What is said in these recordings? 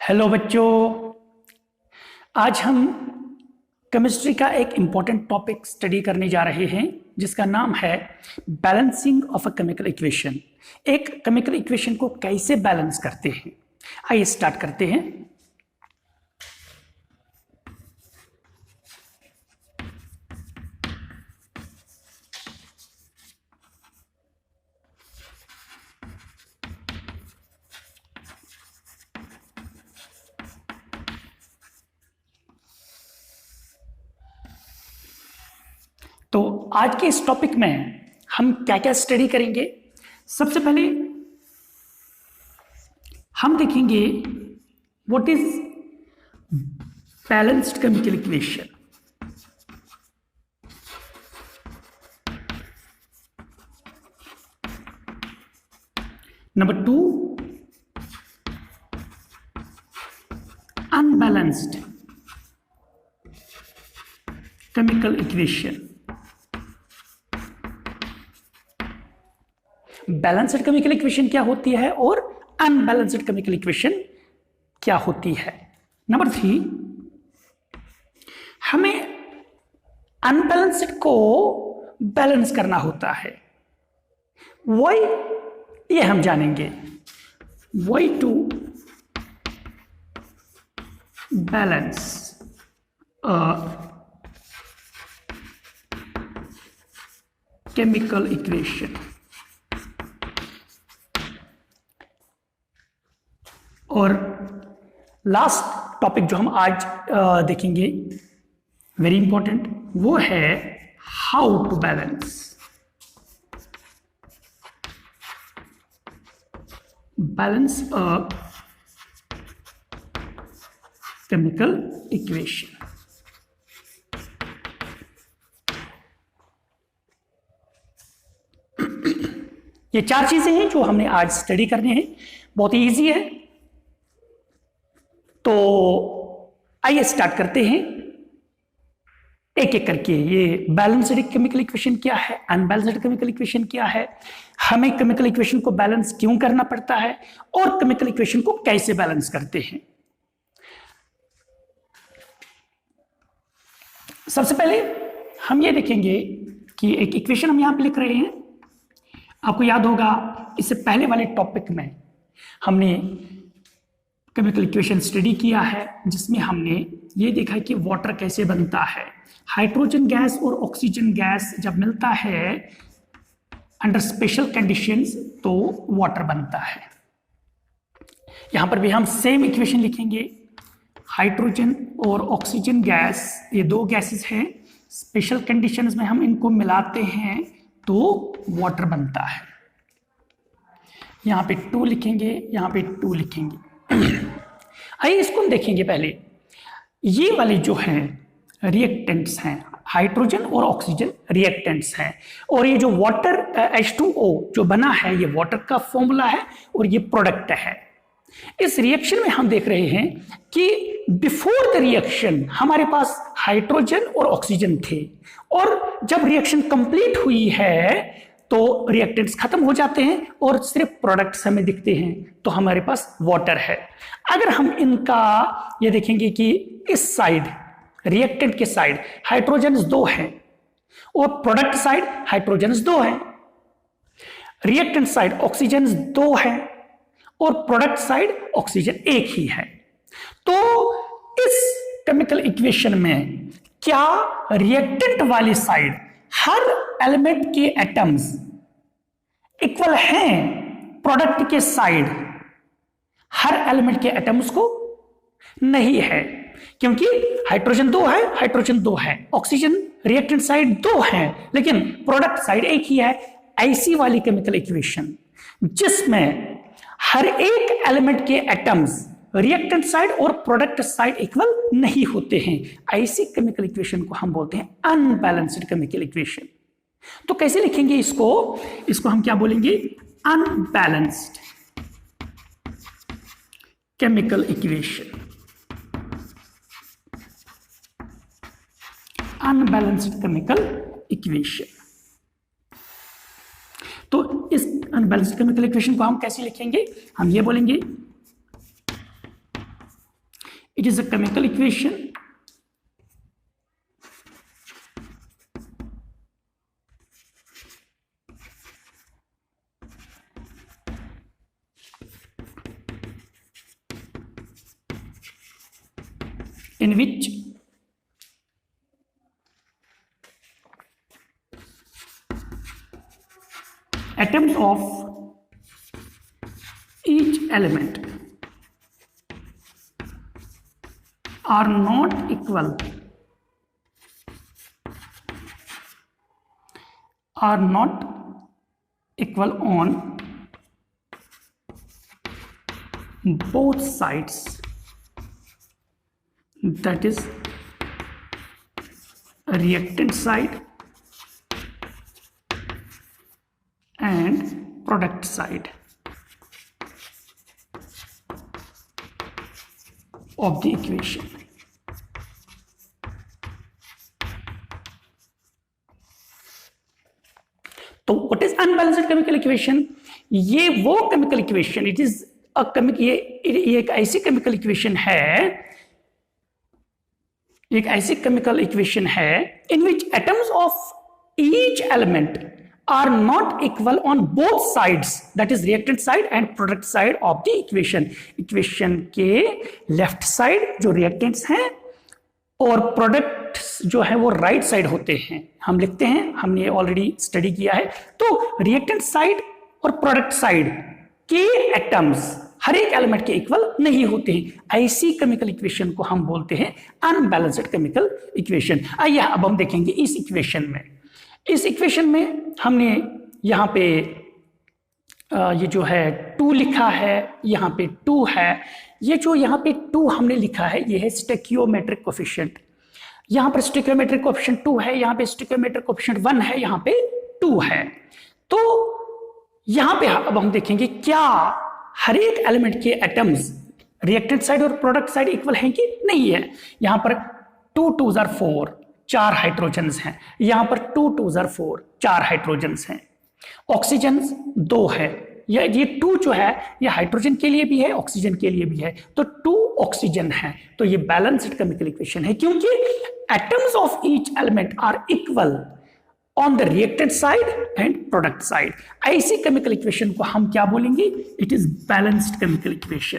Hello बच्चों, आज हम केमिस्ट्री का एक इम्पॉर्टेंट टॉपिक स्टडी करने जा रहे हैं जिसका नाम है balancing of a chemical equation. एक केमिकल इक्वेशन को कैसे बैलेंस करते हैं, आइए स्टार्ट करते हैं। तो आज के इस टॉपिक में हम क्या क्या स्टडी करेंगे। सबसे पहले हम देखेंगे what is balanced chemical equation. Number 2, unbalanced chemical equation. Balanced chemical equation क्या होती है और अनबैलेंस्ड केमिकल इक्वेशन क्या होती है। नंबर 3, हमें अनबैलेंस्ड को बैलेंस करना होता है। वाई, ये हम जानेंगे। Why to balance chemical equation. और लास्ट टॉपिक जो हम आज देखेंगे, वेरी इंपॉर्टेंट, वो है how to balance a chemical equation. ये 4 चीजें हैं जो हमने आज स्टडी करने हैं, बहुत ही इजी है। तो आइए स्टार्ट करते हैं एक एक करके। ये बैलेंस्ड केमिकल इक्वेशन क्या है, अनबैलेंस्ड केमिकल इक्वेशन क्या है, हमें केमिकल इक्वेशन को बैलेंस क्यों करना पड़ता है और केमिकल इक्वेशन को कैसे बैलेंस करते हैं। सबसे पहले हम ये देखेंगे कि एक इक्वेशन हम यहां पे लिख रहे हैं। आपको याद होगा इससे पहले वाले टॉपिक में हमने केमिकल इक्वेशन स्टडी किया है जिसमें हमने ये देखा कि वाटर कैसे बनता है। हाइड्रोजन गैस और ऑक्सीजन गैस जब मिलता है अंडर स्पेशल कंडीशंस तो वाटर बनता है। यहां पर भी हम सेम इक्वेशन लिखेंगे। हाइड्रोजन और ऑक्सीजन गैस, ये 2 गैसेस हैं, स्पेशल कंडीशंस में हम इनको मिलाते हैं तो वाटर बनता है। यहां पे 2 लिखेंगे, यहां पे 2 लिखेंगे। आइए इसको हम देखेंगे। पहले ये वाले जो हैं रिएक्टेंट्स हैं, हाइड्रोजन और ऑक्सीजन रिएक्टेंट्स हैं, और ये जो वाटर H2O जो बना है ये वाटर का फॉर्मूला है और ये प्रोडक्ट है। इस रिएक्शन में हम देख रहे हैं कि बिफोर द रिएक्शन हमारे पास हाइड्रोजन और ऑक्सीजन थे, और जब रिएक्शन कंप्लीट हुई है तो रिएक्टेंट्स खत्म हो जाते हैं और सिर्फ प्रोडक्ट्स हमें दिखते हैं, तो हमारे पास वाटर है। अगर हम इनका ये देखेंगे कि इस साइड रिएक्टेंट के साइड हाइड्रोजन 2 हैं और प्रोडक्ट साइड हाइड्रोजन 2 हैं, रिएक्टेंट साइड ऑक्सीजन 2 है और प्रोडक्ट साइड ऑक्सीजन 1 ही है। तो इस केमिकल इक्वेशन में क्या रिएक्टेंट वाली साइड हर एलिमेंट के एटम्स इक्वल हैं प्रोडक्ट के साइड हर एलिमेंट के एटम्स को? नहीं है, क्योंकि हाइड्रोजन 2 है, हाइड्रोजन 2 है, ऑक्सीजन रिएक्टेंट साइड 2 है, लेकिन प्रोडक्ट साइड 1 ही है। ऐसी वाली केमिकल इक्वेशन जिसमें हर एक एलिमेंट के एटम्स रिएक्टेंट साइड और प्रोडक्ट साइड इक्वल नहीं होते हैं, ऐसी केमिकल इक्वेशन को हम बोलते हैं अनबैलेंस्ड केमिकल इक्वेशन। तो कैसे लिखेंगे इसको हम क्या बोलेंगे? Unbalanced chemical equation. Unbalanced chemical equation. तो इस अनबैलेंस्ड केमिकल इक्वेशन को हम कैसे लिखेंगे? हम ये बोलेंगे It is a chemical equation in which atoms of each element are not equal on both sides, that is reactant side and product side of the equation. तो what is unbalanced chemical equation? ये वो chemical equation, it is a chemical, ये एक ऐसी chemical equation है, in which atoms of each element are not equal on both sides, that is reactant side and product side of the equation. equation के left side जो reactants हैं और products जो है वो right side होते हैं, हम लिखते हैं, हमने ऑलरेडी स्टडी किया है। तो reactant side और product side के एटम्स हर एक एलिमेंट के इक्वल नहीं होते हैं। ऐसी केमिकल इक्वेशन को हम बोलते हैं अनबैलेंस्ड केमिकल इक्वेशन। आइए अब हम देखेंगे इस इक्वेशन में हमने यहाँ पे ये जो है 2 लिखा है, यहाँ पे 2 है, ये जो यहाँ पे 2 हमने लिखा है ये है स्टोइकियोमेट्रिक कोएफिशिएंट। यहाँ पर स्टोइकियोमेट्रिक कोएफिशिएंट 2 है, यहाँ पे स्टोइकियोमेट्रिक कोएफिशिएंट 1 है, यहाँ पे 2 है। तो यहाँ पे अब हम देखेंगे क्या हर एक एलिमेंट के एटम्स रिएक्टेंट साइड और प्रोडक्ट साइड इक्वल हैं कि नहीं है। यहाँ पर 2 2s are 4, 4 हाइड्रोजन्स हैं, यहाँ पर 2 2s are 4, 4 हाइड्रोजन्स हैं। ऑक्सीजन 2 है, ये 2 जो है ये हाइड्रोजन के लिए भी है, ऑक्सीजन के लिए भी है, तो 2 ऑक्सीजन है। तो ये बैलेंस्ड केमिकल इक्वेशन है क्योंकि atoms of each element are equal on the reactant side and product side. ऐसी केमिकल इक्वेशन को हम क्या बोलेंगे? It is balanced chemical equation.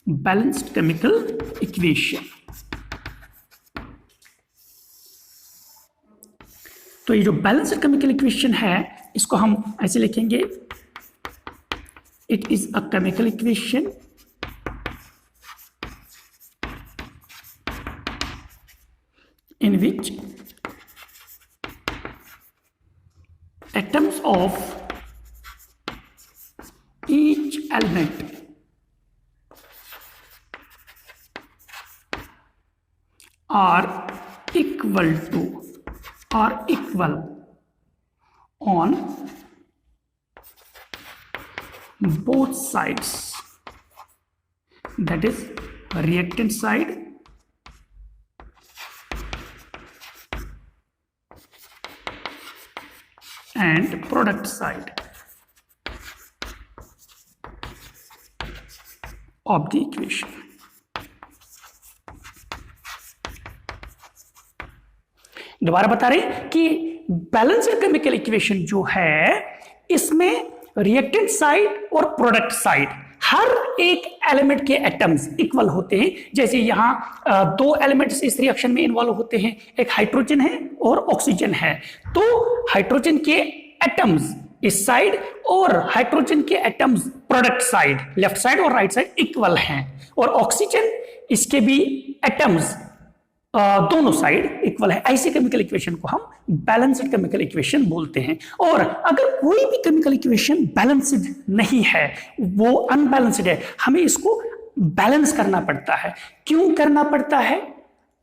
Balanced chemical equation. तो ये जो बैलेंस्ड केमिकल इक्वेशन है इसको हम ऐसे लिखेंगे, it is a chemical equation in which atoms of each element are equal on both sides, that is reactant side and product side of the equation. दोबारा बता रहे कि बैलेंस्ड केमिकल इक्वेशन जो है इसमें रिएक्टेंट साइड और product side हर एक element के एटम्स इक्वल होते हैं। जैसे यहाँ 2 एलिमेंट्स इस रिएक्शन में इन्वॉल्व होते हैं, एक हाइड्रोजन है और ऑक्सीजन है। तो हाइड्रोजन के एटम्स इस साइड और हाइड्रोजन के atoms product side, left side और राइट साइड इक्वल हैं, और ऑक्सीजन इसके भी एटम्स दोनों साइड इक्वल है। ऐसी केमिकल इक्वेशन को हम बैलेंस्ड केमिकल इक्वेशन बोलते हैं। और अगर कोई भी केमिकल इक्वेशन बैलेंस्ड नहीं है, वो अनबैलेंस्ड है, हमें इसको बैलेंस करना पड़ता है। क्यों करना पड़ता है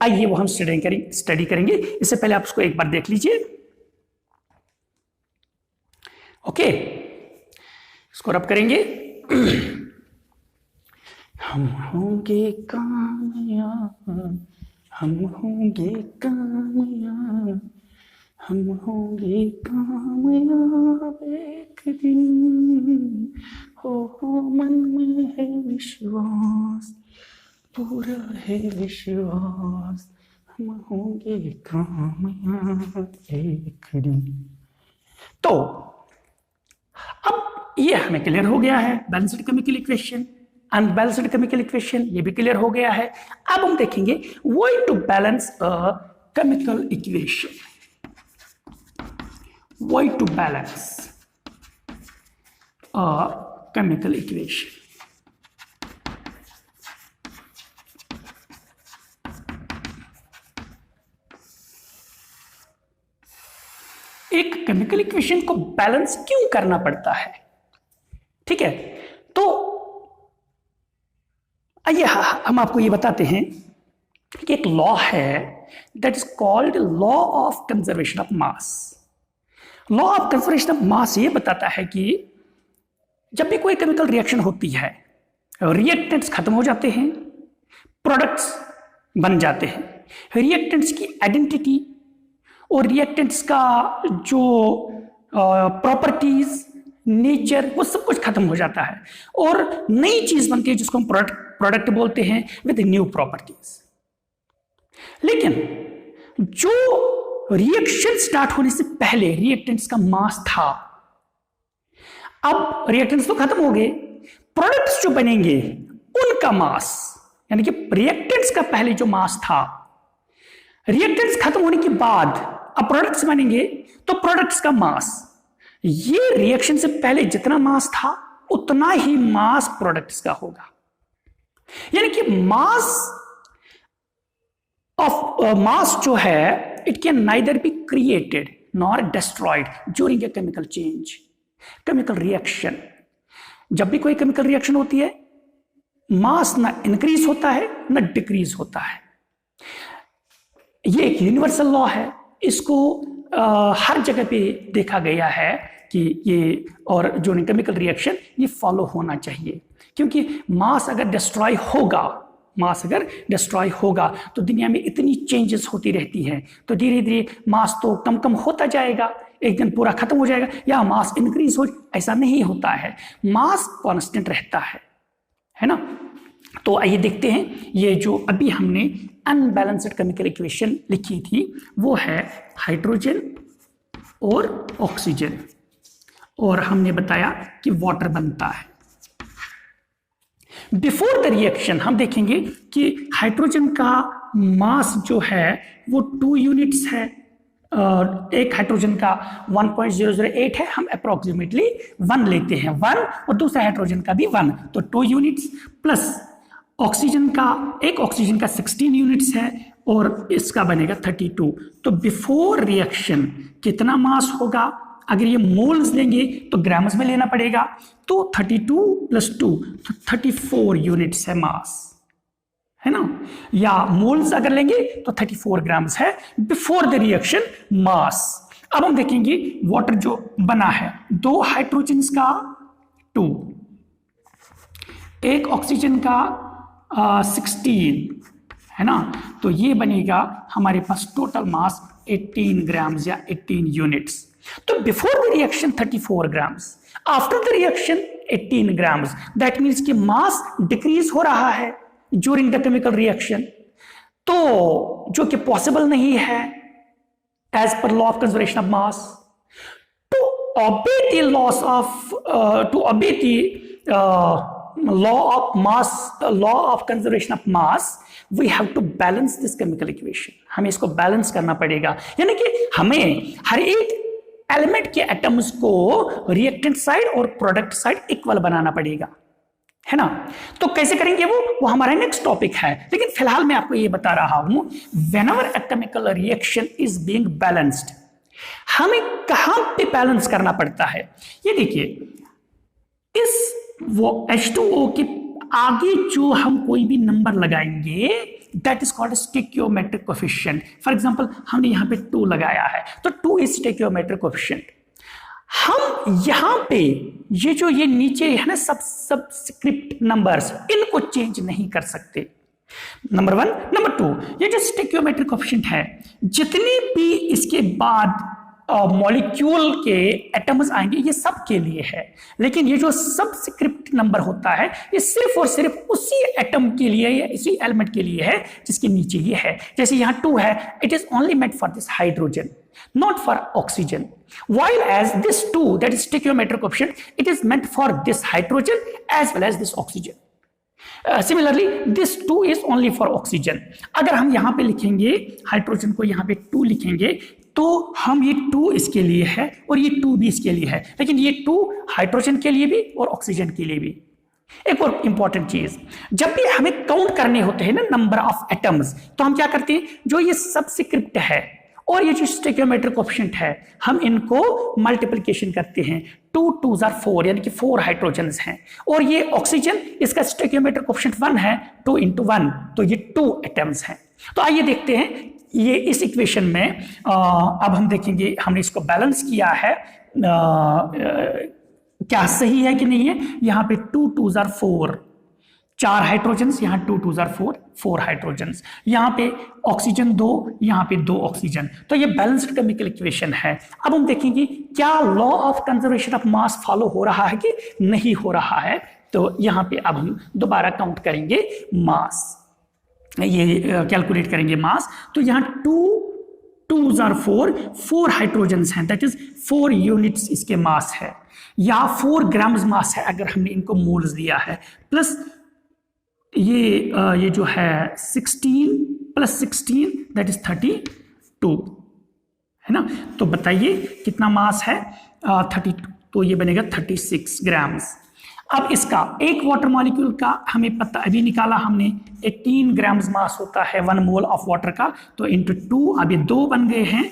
आइए वो हम स्टडी करेंगे। इससे पहले आप उसको एक बार देख लीजिए। ओके, इसको रब करेंगे। हम होंगे कामयाब, हम होंगे कामयाब, हम होंगे कामयाब एक दिन, हो मन में है विश्वास, पूरा है विश्वास, हम होंगे कामयाब एक दिन। तो अब ये हमें क्लियर हो गया है balanced chemical equation, unbalanced chemical equation ये भी क्लियर हो गया है। अब हम देखेंगे way to balance a chemical equation, way to balance a chemical equation. एक केमिकल इक्वेशन को बैलेंस क्यों करना पड़ता है, ठीक है। तो आइए हम आपको ये बताते हैं कि एक लॉ है that is called law of conservation of mass. Law of conservation of मास ये बताता है कि जब भी कोई केमिकल रिएक्शन होती है, रिएक्टेंट्स खत्म हो जाते हैं, प्रोडक्ट्स बन जाते हैं। रिएक्टेंट्स की आइडेंटिटी और रिएक्टेंट्स का जो प्रॉपर्टीज, नेचर, वो सब कुछ खत्म हो जाता है और नई चीज बनती है जिसको हम प्रोडक्ट बोलते हैं विद न्यू प्रॉपर्टीज। लेकिन जो रिएक्शन स्टार्ट होने से पहले रिएक्टेंट्स का मास था, अब रिएक्टेंट्स तो खत्म हो गए, प्रोडक्ट्स जो बनेंगे उनका मास, यानी कि रिएक्टेंट्स का पहले जो मास था, रिएक्टेंट्स खत्म होने के बाद अब प्रोडक्ट्स बनेंगे तो प्रोडक्ट्स का मास, ये रिएक्शन से पहले जितना मास था उतना ही मास प्रोडक्ट्स का होगा। यानी कि मास जो है it can neither be created nor destroyed during a chemical change, chemical reaction. जब भी कोई केमिकल रिएक्शन होती है, मास ना इंक्रीज होता है ना डिक्रीज होता है। ये एक यूनिवर्सल लॉ है, इसको हर जगह पे देखा गया है कि ये, और जो केमिकल रिएक्शन ये फॉलो होना चाहिए, क्योंकि मास अगर डिस्ट्रॉय होगा तो दुनिया में इतनी चेंजेस होती रहती हैं, तो धीरे धीरे मास तो कम कम होता जाएगा, एक दिन पूरा खत्म हो जाएगा, या मास इंक्रीज हो, ऐसा नहीं होता है, मास कांस्टेंट रहता है ना। तो आइए देखते हैं, ये जो अभी हमने अनबैलेंस्ड केमिकल इक्वेशन लिखी थी वो है हाइड्रोजन और ऑक्सीजन, और हमने बताया कि वाटर बनता है। बिफोर द रिएक्शन हम देखेंगे कि हाइड्रोजन का मास जो है वो 2 यूनिट्स है, एक हाइड्रोजन का 1.008 है, हम अप्रोक्सीमेटली 1 लेते हैं, 1, और दूसरा हाइड्रोजन का भी 1, तो 2 यूनिट्स प्लस ऑक्सीजन का 16 यूनिट्स है और इसका बनेगा 32। तो बिफोर रिएक्शन कितना मास होगा, अगर ये मोल्स लेंगे तो ग्राम्स में लेना पड़ेगा, तो 32 + 2 तो 34 यूनिट्स है मास, है ना, या मोल्स अगर लेंगे तो 34 ग्राम्स है बिफोर द रिएक्शन मास। अब हम देखेंगे वाटर जो बना है, 2 हाइड्रोजन का 2, एक ऑक्सीजन का 16, है ना, तो ये बनेगा हमारे पास टोटल मास 18 ग्राम्स या 18 यूनिट्स। तो before the reaction 34 grams, after the reaction 18 grams, that means कि मास डिक्रीज हो रहा है ड्यूरिंग द केमिकल रिएक्शन, तो जो कि पॉसिबल नहीं है as per law of conservation of mass. To obey the laws of law of mass, law of conservation of mass, we have to balance this chemical equation। हमें इसको balance करना पड़ेगा, यानी कि हमें हर एक एलिमेंट के एटम्स को रिएक्टेंट साइड और प्रोडक्ट साइड इक्वल बनाना पड़ेगा, है ना। तो कैसे करेंगे वो हमारा नेक्स्ट टॉपिक है, लेकिन फिलहाल मैं आपको ये बता रहा हूं, whenever a chemical reaction is being balanced, हमें कहां पे बैलेंस करना पड़ता है। ये देखिए, इस वो H2O के आगे जो हम कोई भी नंबर लगाएंगे that is called stoichiometric coefficient. For example हमने यहां पे 2 लगाया है, तो 2 इज स्टेकियोमेट्रिक कोएफिशिएंट। हम यहां पे ये नीचे है ना सबस्क्रिप्ट नंबर्स, इनको चेंज नहीं कर सकते, नंबर 1। नंबर 2, ये जो स्टेकियोमेट्रिक कोएफिशिएंट है, जितने भी इसके बाद मॉलिक्यूल के एटम्स आएंगे, ये सब के लिए है। लेकिन ये जो सबस्क्रिप्ट नंबर होता है ये सिर्फ और सिर्फ उसी एटम के लिए या इसी एलिमेंट के लिए है जिसके नीचे ये है। जैसे यहाँ 2 है, it is only meant for this hydrogen, not for oxygen, while as this 2, that is stoichiometric coefficient, it is meant for this hydrogen as well as this oxygen. Similarly this 2 is only for oxygen. अगर हम यहाँ पे लिखेंगे hydrogen को, यहाँ पे 2 लिखेंगे तो हम ये 2 इसके लिए है और ये 2 भी इसके लिए है, लेकिन ये 2 हाइड्रोजन के लिए भी और ऑक्सीजन के लिए भी। एक और इंपॉर्टेंट चीज, जब भी हमें काउंट करने होते हैं ना नंबर ऑफ एटम्स, तो हम क्या करते हैं, जो ये सबस्क्रिप्ट है और ये जो स्टोइकियोमेट्रिक कोएफिशिएंट है, हम इनको मल्टीप्लिकेशन करते हैं। 2 2s are 4, यानी कि 4 हाइड्रोजन्स हैं, और ये ऑक्सीजन, इसका स्टोइकियोमेट्रिक कोएफिशिएंट 1 है, 2 × 1, तो ये 2 एटम्स हैं। तो आइए देखते हैं ये इस इक्वेशन में अब हम देखेंगे, हमने इसको बैलेंस किया है, क्या सही है कि नहीं है। यहाँ पे 2 2s are 4, 4 हाइड्रोजन्स, यहाँ 2 2s are 4, 4 हाइड्रोजन्स, यहाँ पे ऑक्सीजन 2, यहाँ पे 2 ऑक्सीजन। तो ये बैलेंस्ड केमिकल इक्वेशन है। अब हम देखेंगे क्या law of conservation of mass follow हो रहा है कि नहीं हो रहा है। तो यहाँ पे अब हम दोबारा काउंट करेंगे मास, ये कैलकुलेट करेंगे मास। तो यहाँ 2 2s are 4, 4 हाइड्रोजन्स हैं, दैट इज 4 यूनिट्स इसके मास है, या 4 ग्राम्स मास है अगर हमने इनको मोल्स दिया है, प्लस ये जो है 16 + 16 दैट इज 32 है ना। तो बताइए कितना मास है, 32, तो ये बनेगा 36 ग्राम्स। अब इसका एक वाटर मॉलिक्यूल का हमें पता अभी निकाला हमने, 18 ग्राम्स मास होता है 1 मोल ऑफ वाटर का, तो इंटू 2, अब ये 2 बन गए हैं,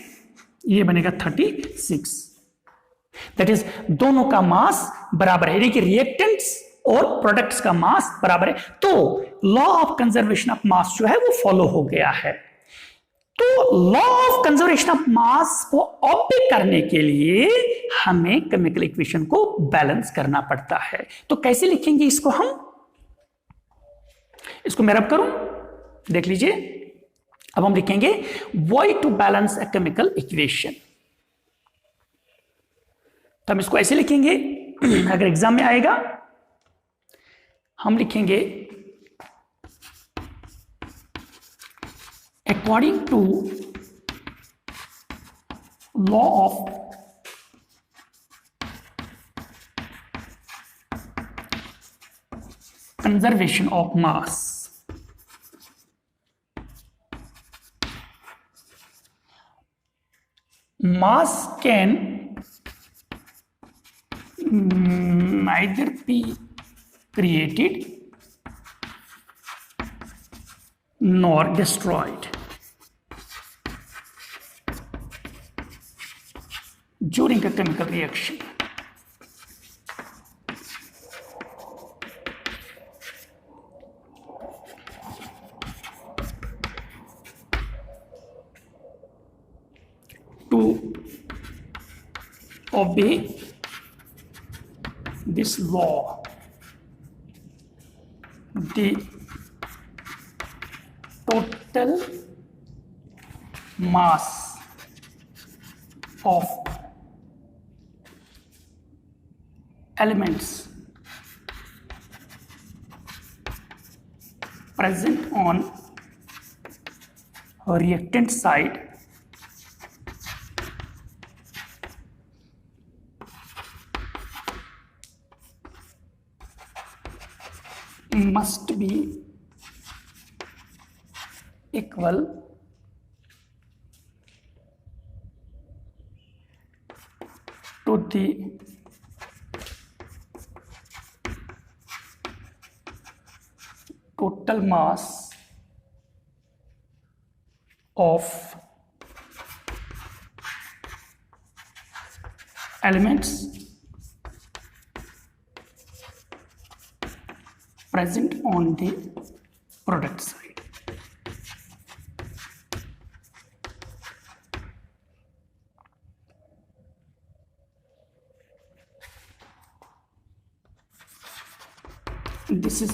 ये बनेगा 36। दैट इज दोनों का मास बराबर है, यानी कि रिएक्टेंट्स और प्रोडक्ट्स का मास बराबर है। तो लॉ ऑफ कंजर्वेशन ऑफ मास जो है वो फॉलो हो गया है। तो लॉ ऑफ कंजर्वेशन ऑफ मास को ऑब्जे करने के लिए हमें केमिकल इक्वेशन को बैलेंस करना पड़ता है। तो कैसे लिखेंगे इसको हम, इसको मैं रब करूं, देख लीजिए। अब हम लिखेंगे why to balance a chemical equation. तो हम इसको ऐसे लिखेंगे, अगर एग्जाम में आएगा हम लिखेंगे according to law of conservation of mass, mass can neither be created nor destroyed during a chemical reaction. To obey this law, the total mass of elements present on a reactant side must be equal to the total mass of elements present on the product side. This is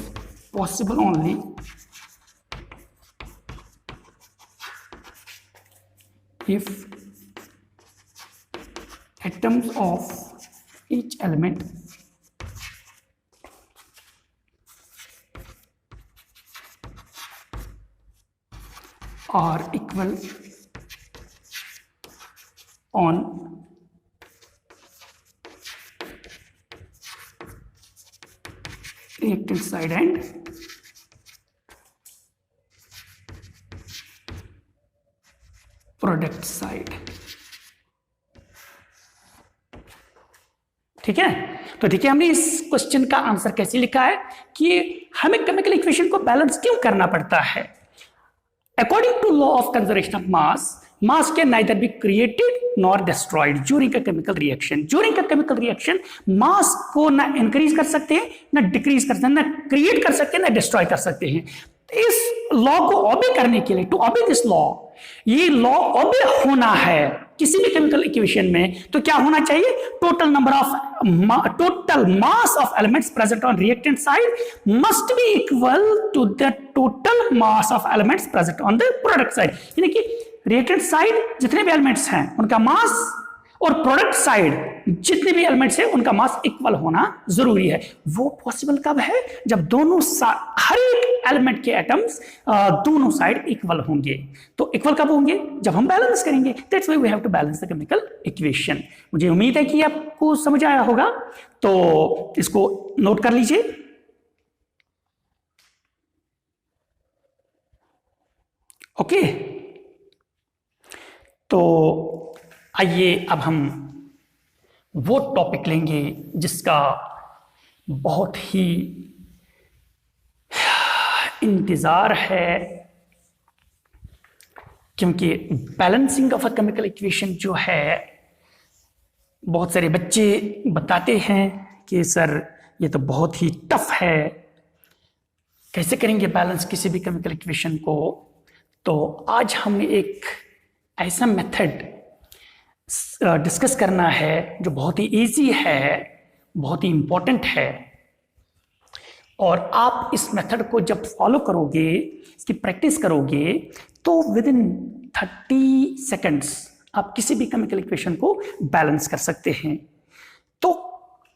possible only if atoms of each element are equal on reactant side and product side. ठीक है, तो देखिए हमने इस question का answer कैसे लिखा है कि हमें केमिकल इक्वेशन को बैलेंस क्यों करना पड़ता है। According to law of conservation of mass, mass can neither be created nor destroyed during a chemical reaction. During a chemical reaction mass को ना इंक्रीज कर सकते हैं, ना डिक्रीज कर सकते हैं, ना क्रिएट कर सकते हैं, ना डिस्ट्रॉय कर सकते हैं। इस लॉ को ऑबे करने के लिए, टू ऑबे दिस लॉ, ये लॉ ऑबे होना है किसी भी केमिकल इक्वेशन में, तो क्या होना चाहिए, total mass of elements present on reactant side must be equal to the total mass of elements present on the product side. यानी कि रिएक्टेंट साइड जितने भी एलिमेंट्स हैं उनका मास और प्रोडक्ट साइड जितने भी एलिमेंट्स हैं उनका मास इक्वल होना जरूरी है। वो पॉसिबल कब है, जब दोनों हर एक एलिमेंट के एटम्स दोनों साइड इक्वल होंगे। तो इक्वल कब होंगे, जब हम बैलेंस करेंगे। That's why we have to balance the chemical equation. मुझे उम्मीद है कि आपको समझ आया होगा, तो इसको नोट कर लीजिए। ओके, तो आइए अब हम वो टॉपिक लेंगे जिसका बहुत ही इंतजार है, क्योंकि balancing of a chemical equation जो है, बहुत सारे बच्चे बताते हैं कि सर ये तो बहुत ही टफ है, कैसे करेंगे बैलेंस किसी भी केमिकल इक्वेशन को। तो आज हमें एक ऐसा मेथड डिस्कस करना है जो बहुत ही इजी है, बहुत ही इंपॉर्टेंट है, और आप इस मेथड को जब फॉलो करोगे, इसकी प्रैक्टिस करोगे, तो विद इन 30 सेकेंड्स आप किसी भी केमिकल इक्वेशन को बैलेंस कर सकते हैं। तो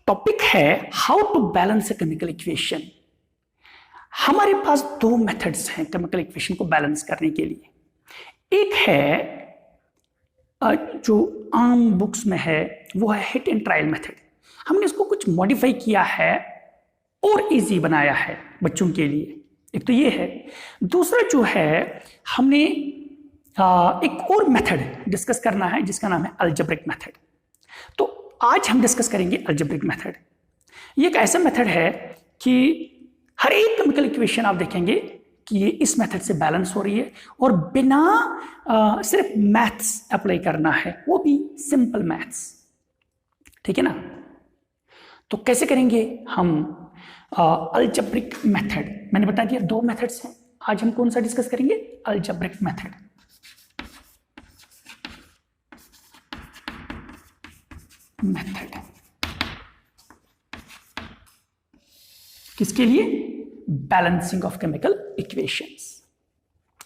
टॉपिक है how to balance a chemical equation. हमारे पास दो मेथड्स हैं केमिकल इक्वेशन को बैलेंस करने के लिए। एक है जो आम बुक्स में है, वो है हिट एंड ट्रायल मेथड। हमने इसको कुछ मॉडिफाई किया है और इजी बनाया है बच्चों के लिए। एक तो ये है। दूसरा जो है, हमने एक और मेथड डिस्कस करना है जिसका नाम है अलजेब्रिक मेथड। तो आज हम डिस्कस करेंगे अलजेब्रिक मेथड। ये एक ऐसा मेथड है कि हर एक केमिकल इक्वेशन आप देखेंगे कि ये इस मेथड से बैलेंस हो रही है, और बिना सिर्फ मैथ्स अप्लाई करना है, वो भी सिंपल मैथ्स। ठीक है ना। तो कैसे करेंगे हम अलजेब्रिक मेथड। मैंने बता दिया दो मेथड्स हैं, आज हम कौन सा डिस्कस करेंगे, अलजेब्रिक मेथड। किसके लिए, बैलेंसिंग ऑफ केमिकल इक्वेशंस।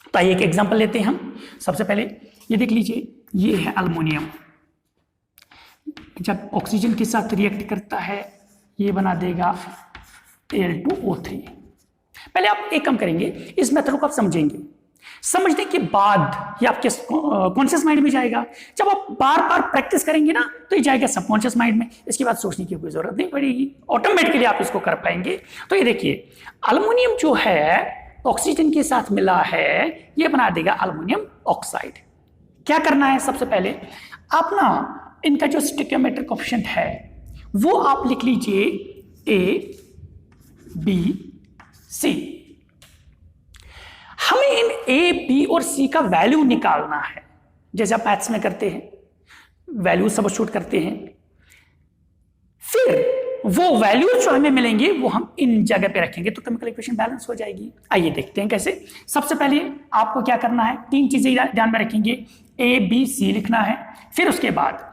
तो आइए एक एग्जांपल लेते हैं हम। सबसे पहले ये देख लीजिए, ये है अल्युमिनियम। जब ऑक्सीजन के साथ रिएक्ट करता है, ये बना देगा Al2O3। पहले आप एक काम करेंगे, इस मेथड को आप समझेंगे, समझने के बाद ये आपके कॉन्शियस माइंड में जाएगा। जब आप बार बार प्रैक्टिस करेंगे ना, तो ये जाएगा सबकॉन्शियस माइंड में। इसके बाद सोचने की कोई जरूरत नहीं पड़ेगी, ऑटोमेटिकली आप इसको कर पाएंगे। तो ये देखिए, अल्युमिनियम जो है ऑक्सीजन के साथ मिला है, ये बना देगा अल्युमिनियम ऑक्साइड। क्या करना है, सबसे पहले आप ना इनका जो स्टोइकियोमेट्रिक कोएफिशिएंट है वो आप लिख लीजिए ABC। हमें इन A, B और C का वैल्यू निकालना है, जैसे आप मैथ्स में करते हैं, वैल्यू सबस्टिट्यूट करते हैं। फिर वो वैल्यू जो हमें मिलेंगे वो हम इन जगह पे रखेंगे, तो केमिकल इक्वेशन बैलेंस हो जाएगी। आइए देखते हैं कैसे। सबसे पहले आपको क्या करना है, तीन चीजें ध्यान में रखेंगे। A, B, C लिखना है। फिर उसके बाद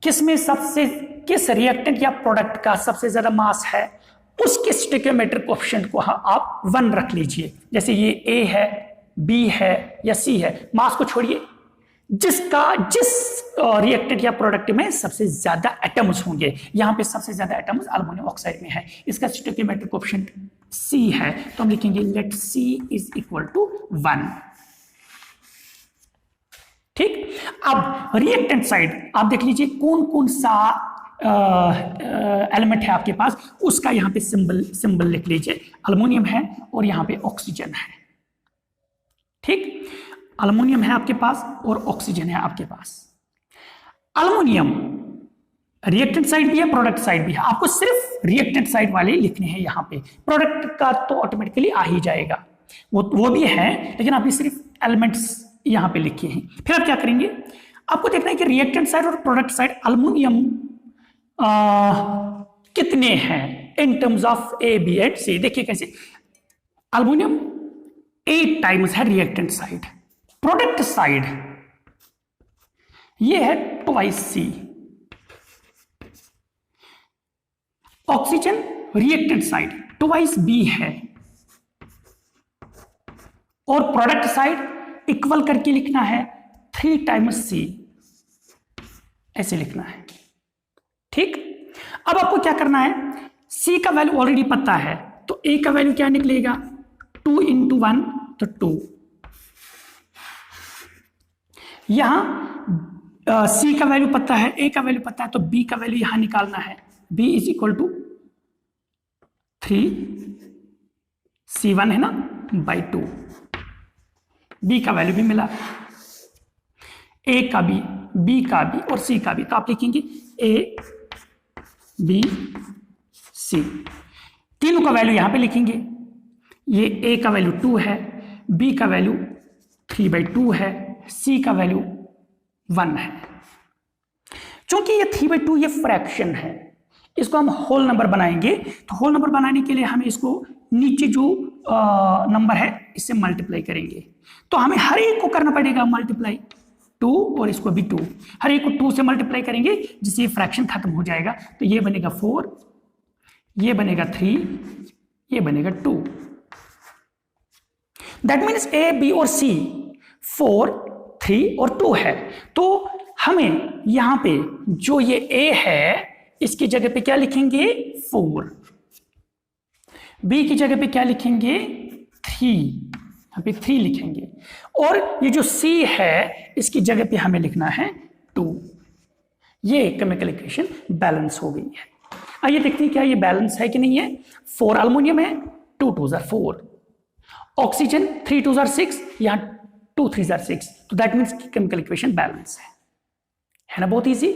किस रिएक्टेंट या प्रोडक्ट का सबसे ज्यादा मास है, उसके स्टोइकियोमेट्रिक कोएफिशिएंट को आप 1 रख लीजिए। जैसे ये A है, B है या C है, मास को छोड़िए, जिस रिएक्टेंट या प्रोडक्ट में सबसे ज्यादा एटम्स होंगे। यहां पे सबसे ज्यादा एटम्स अल्युमिनियम ऑक्साइड में है, इसका स्टोइकियोमेट्रिक कोएफिशिएंट C है, तो हम लिखेंगे let C is equal to 1। ठीक, अब रिएक्टेंट साइड आप देख लीजिए कौन कौन सा एलिमेंट है आपके पास, उसका यहां पे सिंबल लिख लीजिए। अल्युमिनियम है और यहां पे ऑक्सीजन है। ठीक, अल्युमिनियम है आपके पास और ऑक्सीजन है आपके पास। अल्युमिनियम रिएक्टेंट साइड भी है, प्रोडक्ट साइड भी है। आपको सिर्फ रिएक्टेंट साइड वाले लिखने हैं यहां पे, प्रोडक्ट का तो ऑटोमेटिकली आ ही जाएगा, वो भी है, लेकिन आपने सिर्फ एलिमेंट्स यहां पे लिखे हैं। फिर आप क्या करेंगे, आपको देखना है कि रिएक्टेंट साइड और प्रोडक्ट साइड अल्युमिनियम कितने हैं in terms of A, B and C। देखिए कैसे, अल्युमिनियम 8 टाइम्स है रिएक्टेंट साइड, प्रोडक्ट साइड ये है twice C। Oxygen reactant side twice B है, और प्रोडक्ट साइड इक्वल करके लिखना है 3 टाइम्स C, ऐसे लिखना है। ठीक, अब आपको क्या करना है, C का वैल्यू ऑलरेडी पता है, तो A का वैल्यू क्या निकलेगा, 2 × 1 तो 2। यहां C का वैल्यू पता है, A का वैल्यू पता है, तो B का वैल्यू यहां निकालना है। B is equal to 3C1 है ना बाई 2। B का वैल्यू भी मिला, A का भी, B का भी और C का भी, तो आप लिखेंगे A B C, तीनों का वैल्यू यहां पे लिखेंगे। ये A का वैल्यू 2 है, B का वैल्यू 3/2 है, C का वैल्यू 1 है। चूंकि ये 3/2 ये फ्रैक्शन है, इसको हम होल नंबर बनाएंगे, तो होल नंबर बनाने के लिए हमें इसको नीचे जो नंबर है इससे मल्टीप्लाई करेंगे, तो हमें हर एक को करना पड़ेगा मल्टीप्लाई 2 और इसको भी 2, हर एक को 2 से मल्टीप्लाई करेंगे जिससे ये फ्रैक्शन खत्म हो जाएगा। तो ये बनेगा 4, ये बनेगा 3, ये बनेगा 2। दैट मीन्स A, B और C 4, 3 और 2 है। तो हमें यहां पे जो ये A है इसकी जगह पे क्या लिखेंगे 4, B की जगह पे क्या लिखेंगे 3, यहां पे 3 लिखेंगे, और ये जो C है इसकी जगह पे हमें लिखना है 2। ये केमिकल इक्वेशन बैलेंस हो गई है। आइए देखते हैं क्या ये बैलेंस है कि नहीं है। 4 अल्युमिनियम है, 2 2s are 4, oxygen 3 2s are 6, यहां 2 3s are 6, तो that means chemical equation balance है ना, बहुत इजी।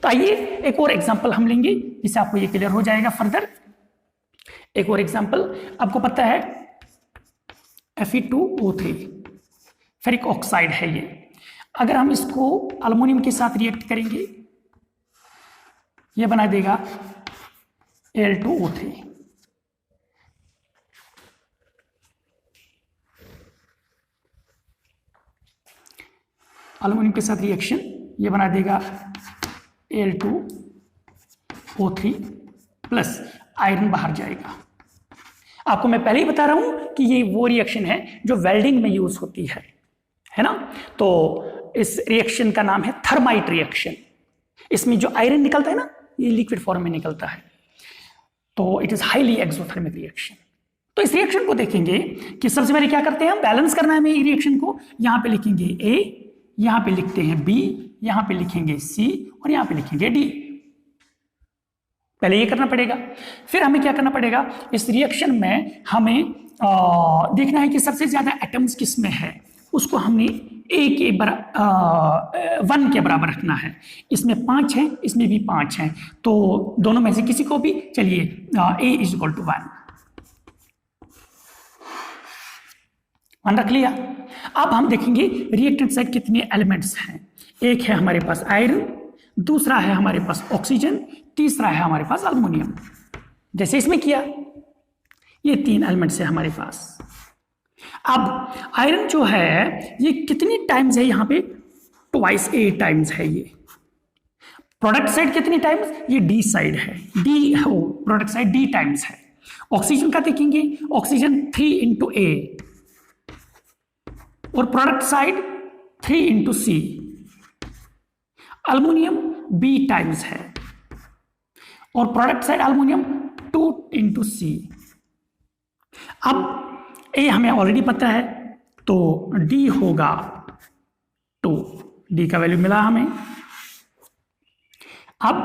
तो आइए एक और एग्जांपल हम लेंगे जिससे आपको ये क्लियर हो जाएगा फर्दर। एक और एग्जांपल, आपको पता है Fe2O3 फेरिक ऑक्साइड है ये। अगर हम इसको अल्युमिनियम के साथ रिएक्ट करेंगे, ये बना देगा Al2O3। अल्युमिनियम के साथ रिएक्शन ये बना देगा Al2O3 प्लस आयरन बाहर जाएगा। आपको मैं पहले ही बता रहा हूं कि ये वो रिएक्शन है जो वेल्डिंग में यूज होती है ना। तो इस रिएक्शन का नाम है थर्माइट रिएक्शन। इसमें जो आयरन निकलता है ना, ये लिक्विड फॉर्म में निकलता है, तो it is highly exothermic reaction. तो इस रिएक्शन को देखेंगे कि सबसे पहले क्या करते हैं हम, बैलेंस करना है हमें ये रिएक्शन को। यहां पे लिखेंगे A, यहां पे लिखते हैं B, यहां पे लिखेंगे C और यहां पे लिखेंगे D। पहले ये करना पड़ेगा। फिर हमें क्या करना पड़ेगा, इस रिएक्शन में हमें देखना है कि सबसे ज्यादा एटम्स किस में है, उसको हमने A के 1 के बराबर रखना है। इसमें 5 है, इसमें भी 5 है, तो दोनों में से किसी को भी, चलिए A इज इक्वल टू 1 रख लिया। अब हम देखेंगे रिएक्टेंट साइड कितने एलिमेंट्स हैं। एक है हमारे पास आयरन, दूसरा है हमारे पास ऑक्सीजन, तीसरा है हमारे पास अल्युमिनियम। जैसे इसमें किया, ये 3 एलिमेंट्स है हमारे पास। अब आयरन जो है ये कितनी टाइम्स है, यहां पे ट्वाइस A टाइम्स है। ये प्रोडक्ट साइड कितनी टाइम्स, ये D साइड है, D हो प्रोडक्ट साइड D टाइम्स है। ऑक्सीजन का देखेंगे, ऑक्सीजन 3 × A और product side 3 × C। Aluminium B times है और प्रोडक्ट साइड अल्युमिनियम 2 × C। अब A हमें ऑलरेडी पता है तो D होगा 2, D का वैल्यू मिला हमें। अब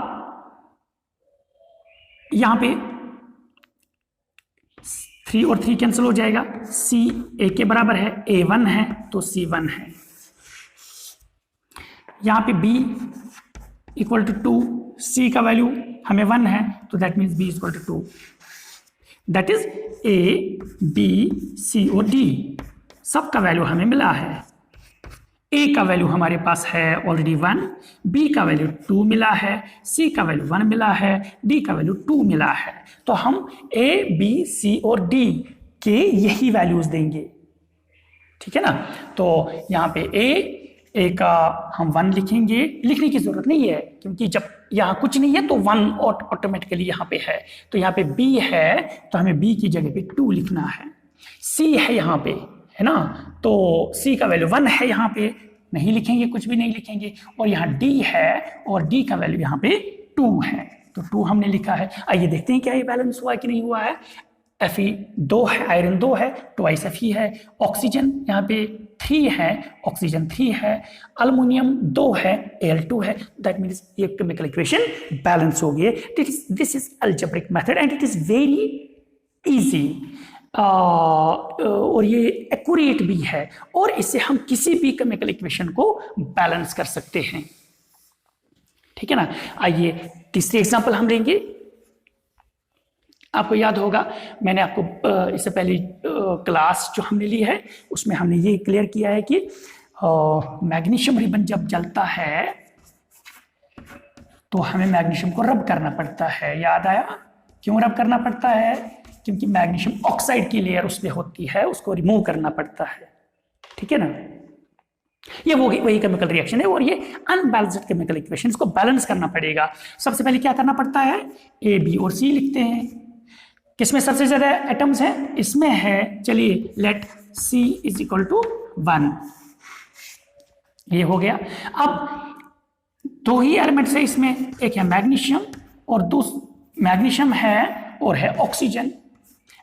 यहां पे 3 और 3 कैंसिल हो जाएगा, C A के बराबर है, A 1 है तो C 1 है। यहां पे B इक्वल टू 2, C का वैल्यू हमें 1 है तो that means B equal to 2। That is A B C और D सबका वैल्यू हमें मिला है। A का वैल्यू हमारे पास है ऑलरेडी 1, B का वैल्यू 2 मिला है, C का वैल्यू 1 मिला है, D का वैल्यू 2 मिला है। तो हम A B C और D के यही वैल्यूज देंगे, ठीक है ना। तो यहाँ पे A का हम 1 लिखेंगे, लिखने की जरूरत नहीं है क्योंकि जब यहाँ कुछ नहीं है तो 1 ऑटोमेटिकली यहाँ पे है। तो यहाँ पे B है तो हमें B की जगह पे 2 लिखना है। C है यहाँ पे, है ना, तो C का वैल्यू 1 है, यहाँ पे नहीं लिखेंगे, कुछ भी नहीं लिखेंगे। और यहाँ D है और D का वैल्यू यहाँ पे 2 है तो 2 हमने लिखा है। आइए देखते हैं क्या ये बैलेंस हुआ कि नहीं हुआ है। Fe 2 है, आयरन 2 है, ट्वाइस Fe है, ऑक्सीजन यहाँ पे 3 है, ऑक्सीजन 3 है, अल्युमिनियम 2 है, Al2 है। दैट मीन्स ये केमिकल इक्वेशन बैलेंस हो गई। This is algebraic method and it is very easy और ये एक्यूरेट भी है और इससे हम किसी भी केमिकल इक्वेशन को बैलेंस कर सकते हैं, ठीक है ना। आइए तीसरी एग्जांपल हम लेंगे। आपको याद होगा मैंने आपको इससे पहले क्लास जो हमने ली है उसमें हमने ये क्लियर किया है कि मैग्नीशियम रिबन जब जलता है तो हमें मैग्नीशियम को रब करना पड़ता है। याद आया क्यों रब करना पड़ता है? क्योंकि मैग्नीशियम ऑक्साइड की लेयर उस पर होती है, उसको रिमूव करना पड़ता है, ठीक है ना। ये वही केमिकल रिएक्शन है और ये अनबैलेंस्ड केमिकल इक्वेशन, इसको बैलेंस करना पड़ेगा। सबसे पहले क्या करना पड़ता है, A B और C लिखते हैं। किसमें सबसे ज्यादा एटम्स हैं? इसमें है, चलिए let C is equal to 1, ये हो गया। अब 2 ही एलिमेंट्स है इसमें, एक है मैग्नीशियम और मैग्नीशियम है और है ऑक्सीजन।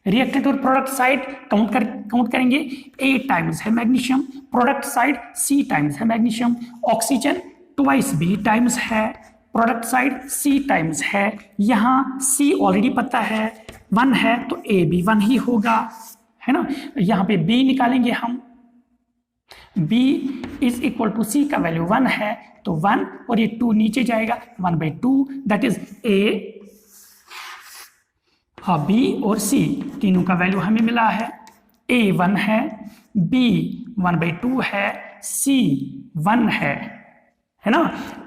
रिएक्टेंट और प्रोडक्ट साइड काउंट करेंगे, A टाइम्स है magnesium, product side C times है magnesium, oxygen twice B times है, प्रोडक्ट साइड C टाइम्स है। यहाँ C ऑलरेडी पता है 1 है तो A भी 1 ही होगा, है ना। यहाँ पे B निकालेंगे हम, B is equal to C का वैल्यू 1 है तो 1 और ये 2 नीचे जाएगा 1/2, दैट इज A B और C तीनों का वैल्यू हमें मिला है। A 1 है, B 1/2 है, C 1 है ना।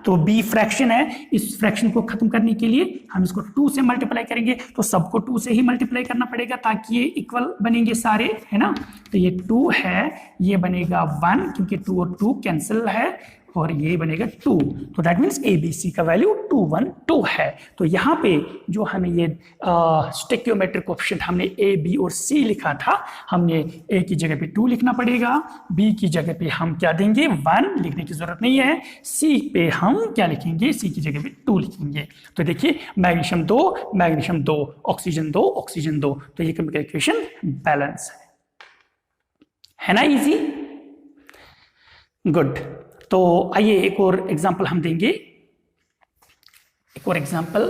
तो B फ्रैक्शन है, इस फ्रैक्शन को खत्म करने के लिए हम इसको 2 से मल्टीप्लाई करेंगे, तो सबको 2 से ही मल्टीप्लाई करना पड़ेगा ताकि ये इक्वल बनेंगे सारे, है ना। तो ये 2 है, ये बनेगा 1 क्योंकि 2 और 2 कैंसिल है और ये बनेगा 2, तो दैट मीन्स ABC का वैल्यू 2 1 2 है। तो यहाँ पे जो हमें ये स्टेक्योमेट्रिक कोएफिशिएंट हमने A B और C लिखा था, हमने A की जगह पे 2 लिखना पड़ेगा, B की जगह पे हम क्या देंगे 1, लिखने की जरूरत नहीं है। C पे हम क्या लिखेंगे, C की जगह पे 2 लिखेंगे। तो देखिए मैग्नीशियम 2 ऑक्सीजन 2 ऑक्सीजन 2, तो ये केमिकल इक्वेशन बैलेंस है ना, इजी, गुड। तो आइए एक और एग्जांपल हम देंगे, एक और एग्जांपल।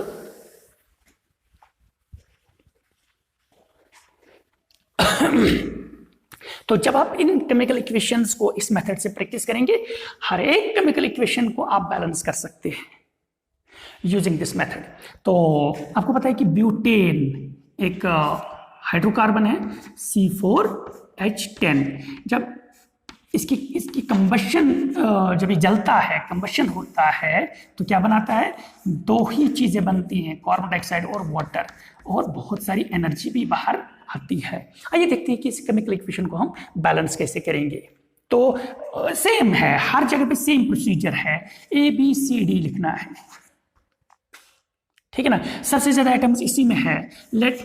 तो जब आप इन केमिकल इक्वेशंस को इस मेथड से प्रैक्टिस करेंगे, हर एक केमिकल इक्वेशन को आप बैलेंस कर सकते हैं यूजिंग दिस मेथड। तो आपको पता है कि ब्यूटेन एक हाइड्रोकार्बन है C4H10। जब इसकी कंबशन, जब ये जलता है, कंबशन होता है तो क्या बनाता है, 2 ही चीजें बनती हैं, कार्बन डाइऑक्साइड और वाटर, और बहुत सारी एनर्जी भी बाहर आती है। आइए देखते हैं कि इस केमिकल इक्वेशन को हम बैलेंस कैसे करेंगे। तो सेम है, हर जगह पे सेम प्रोसीजर है, ABCD लिखना है, ठीक है ना। सबसे ज्यादा आइटम्स इसी में है, let